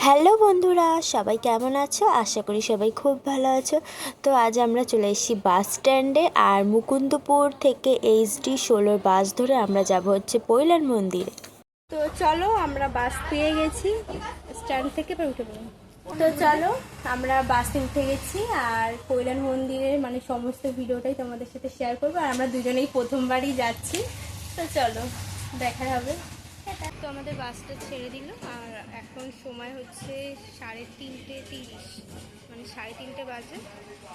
Hello বন্ধুরা, সবাই কেমন আছো? আশা করি সবাই খুব ভালো আছো। তো আজ আমরা চলে এসেছি বাস স্ট্যান্ডে। আর মুকুন্দপুর থেকে এইচডি 16 বাস ধরে আমরা যাব হচ্ছে পৈলান মন্দিরে। তো চলো, আমরা বাস পেয়ে গেছি স্ট্যান্ড থেকে, উঠে পড়ি। তো চলো, আমরা বাসে উঠে গেছি আর পৈলান মন্দিরের সমস্ত ভিডিওটাই তোমাদের সাথে শেয়ার করবো। আর আমরা দুজনেই প্রথমবারই যাচ্ছি, তো চলো দেখা হবে। তো আমাদের বাসটা ছেড়ে দিল আর এখন সময় হচ্ছে 3:30, 3:30 বাজে।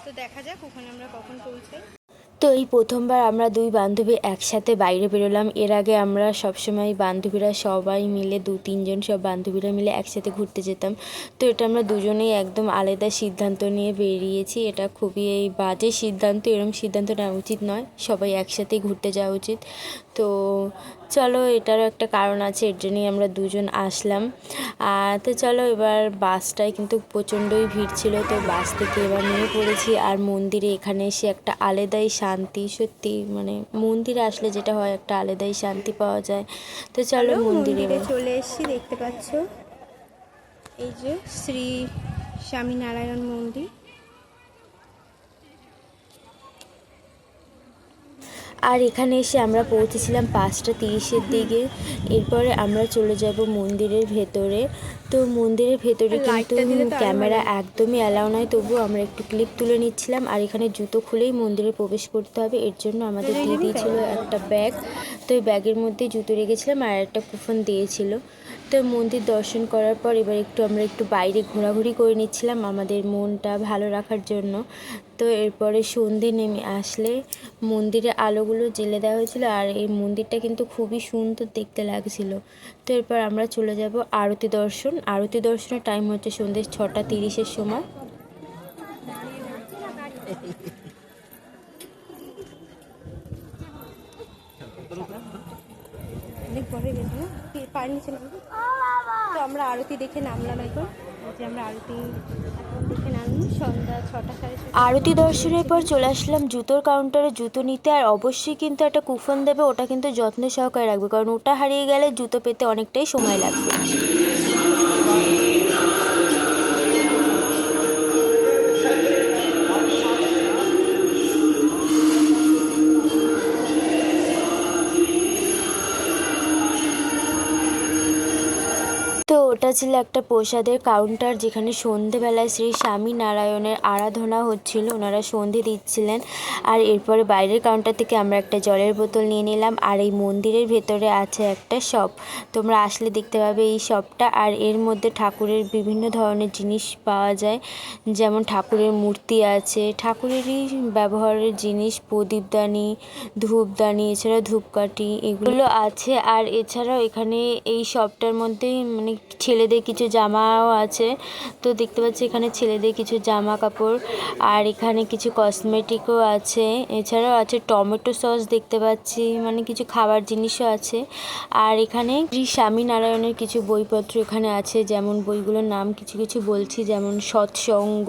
তো দেখা যাক ওখানে আমরা কখন পৌঁছাই। তো এই প্রথমবার আমরা দুই বান্ধবী একসাথে বাইরে বেরোলাম। এর আগে আমরা সবসময় বান্ধবীরা সবাই মিলে 2-3 জন সব বান্ধবীরা মিলে একসাথে ঘুরতে যেতাম। তো এটা আমরা দুজনেই একদম আলাদা সিদ্ধান্ত নিয়ে বেরিয়েছি। এটা খুবই বাজে সিদ্ধান্ত, এরকম সিদ্ধান্ত নেওয়া উচিত নয়, সবাই একসাথেই ঘুরতে যাওয়া উচিত। তো চলো, এটারও একটা কারণ আছে, এর জন্যই আমরা দুজন আসলাম। তো চলো, এবার বাসটায় কিন্তু প্রচণ্ডই ভিড় ছিল। তো বাস থেকে এবার নেমে পড়েছি। আর মন্দিরে এখানে এসে একটা আলাদাই শান্তি, সত্যি মন্দিরে আসলে যেটা হয় একটা আলাদাই শান্তি পাওয়া যায়। তো চলো মন্দিরে চলে এসেছি। দেখতে পাচ্ছ এই যে শ্রী স্বামীনারায়ণ মন্দির। আর এখানে এসে আমরা পৌঁছেছিলাম 5:30-এর দিকে। এরপরে আমরা চলে যাব মন্দিরের ভেতরে। তো মন্দিরের ভেতরে কিন্তু ক্যামেরা একদমই অ্যালাউ নয়, তবুও আমরা একটু ক্লিপ তুলে নিচ্ছিলাম। আর এখানে জুতো খুলেই মন্দিরে প্রবেশ করতে হবে, এর জন্য আমাদের দিয়ে দিয়েছিল একটা ব্যাগ। তো এই ব্যাগের মধ্যে জুতো রেখেছিলাম আর একটা কুপন দিয়েছিল। তো মন্দির দর্শন করার পর এবার আমরা একটু বাইরে ঘোরাঘুরি করে নিচ্ছিলাম আমাদের মনটা ভালো রাখার জন্য। তো এরপরে সন্ধে নেমে আসলে মন্দিরে আলোগুলো জ্বেলে দেওয়া হয়েছিল আর এই মন্দিরটা কিন্তু খুবই সুন্দর দেখতে লাগছিল। তো এরপর আমরা চলে যাব আরতি দর্শন। আরতি দর্শনের টাইম হচ্ছে সন্ধ্যে 6:30-এর সময়। অনেক বড় গেছে না, পার নিচে নামবো। তো আমরা আরতি দেখে নামলাম। এখন যে আমরা আরতি দেখে নামলাম সন্ধ্যা 6:30। আরতি দর্শনের পর চলে আসলাম জুতোর কাউন্টারে জুতো নিতে। আর অবশ্যই কিন্তু একটা কুপন দেবে, ওটা কিন্তু যত্ন সহকারে রাখবে, কারণ ওটা হারিয়ে গেলে জুতো পেতে অনেকটাই সময় লাগবে। তো ওটা ছিল একটা প্রসাদের কাউন্টার, যেখানে সন্ধেবেলায় শ্রী স্বামীনারায়ণের আরাধনা হচ্ছিল, ওনারা সন্ধে দিচ্ছিলেন। আর এরপরে বাইরের কাউন্টার থেকে আমরা একটা জলের বোতল নিয়ে নিলাম। আর এই মন্দিরের ভেতরে আছে একটা শপ, তোমরা আসলে দেখতে পাবে এই শপটা। আর এর মধ্যে ঠাকুরের বিভিন্ন ধরনের জিনিস পাওয়া যায়, যেমন ঠাকুরের মূর্তি আছে, ঠাকুরেরই ব্যবহারের জিনিস, প্রদীপদানি, ধূপদানি, এছাড়া ধূপকাঠি এগুলো আছে। আর এছাড়াও এখানে এই শপটার মধ্যে ছেলেদের কিছু জামাও আছে। তো দেখতে পাচ্ছি এখানে ছেলেদের কিছু জামা কাপড়, আর এখানে কিছু কসমেটিকও আছে। এছাড়াও আছে টমেটো সস দেখতে পাচ্ছি, কিছু খাবার জিনিসও আছে। আর এখানে শ্রী স্বামীনারায়ণের কিছু বইপত্র এখানে আছে, যেমন বইগুলোর নাম কিছু কিছু বলছি, যেমন সৎসঙ্গ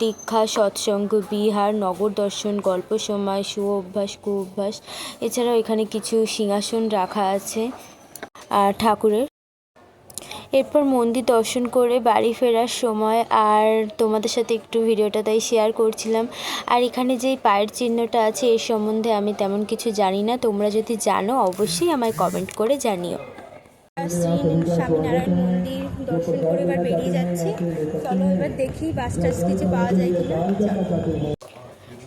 দীক্ষা, সৎসঙ্গ বিহার, নগর দর্শন, গল্প সময়, সুঅভ্যাস, কুঅভ্যাস। এছাড়াও এখানে কিছু সিংহাসন রাখা আছে আর ঠাকুরের। এরপর মন্দির দর্শন করে বাড়ি ফেরার সময় আর তোমাদের সাথে একটু ভিডিওটা তাই শেয়ার করছিলাম। আর এখানে যেই পায়ের চিহ্নটা আছে এর সম্বন্ধে আমি তেমন কিছু জানি না, তোমরা যদি জানো অবশ্যই আমায় কমেন্ট করে জানিও। স্বামীনারায়ণ মন্দির দর্শন করে এবার বেরিয়ে যাচ্ছি। চলো এবার দেখি বাস টাস কিছু পাওয়া যায় কিনা।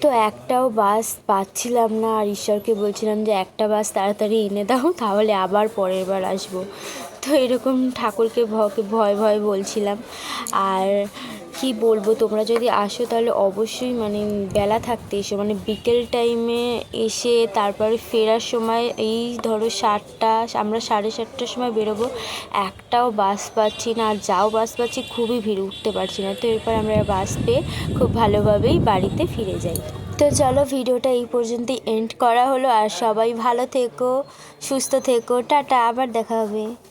তো একটাও বাস পাচ্ছিলাম না, আর ঈশ্বরকে বলছিলাম যে একটা বাস তাড়াতাড়ি এনে দাও, তাহলে আবার পরের বার আসবো। তো এরকম ঠাকুরকে ভয় ভয় বলছিলাম। আর কি বলবো, তোমরা যদি আসো তাহলে অবশ্যই বেলা থাকতে এসো, বিকেল টাইমে এসে তারপরে ফেরার সময় এই ধরো 7টা, আমরা 7:30টার সময় বেরোবো, একটাও বাস পাচ্ছি না। আর যাও বাস পাচ্ছি খুবই ভিড়, উঠতে পারছি না। তো এরপর আমরা বাস পেয়ে খুব ভালোভাবেই বাড়িতে ফিরে যাই। তো চলো, ভিডিওটা এই পর্যন্তই এন্ড করা হলো। আর সবাই ভালো থেকো, সুস্থ থেকো, টাটা, আবার দেখা হবে।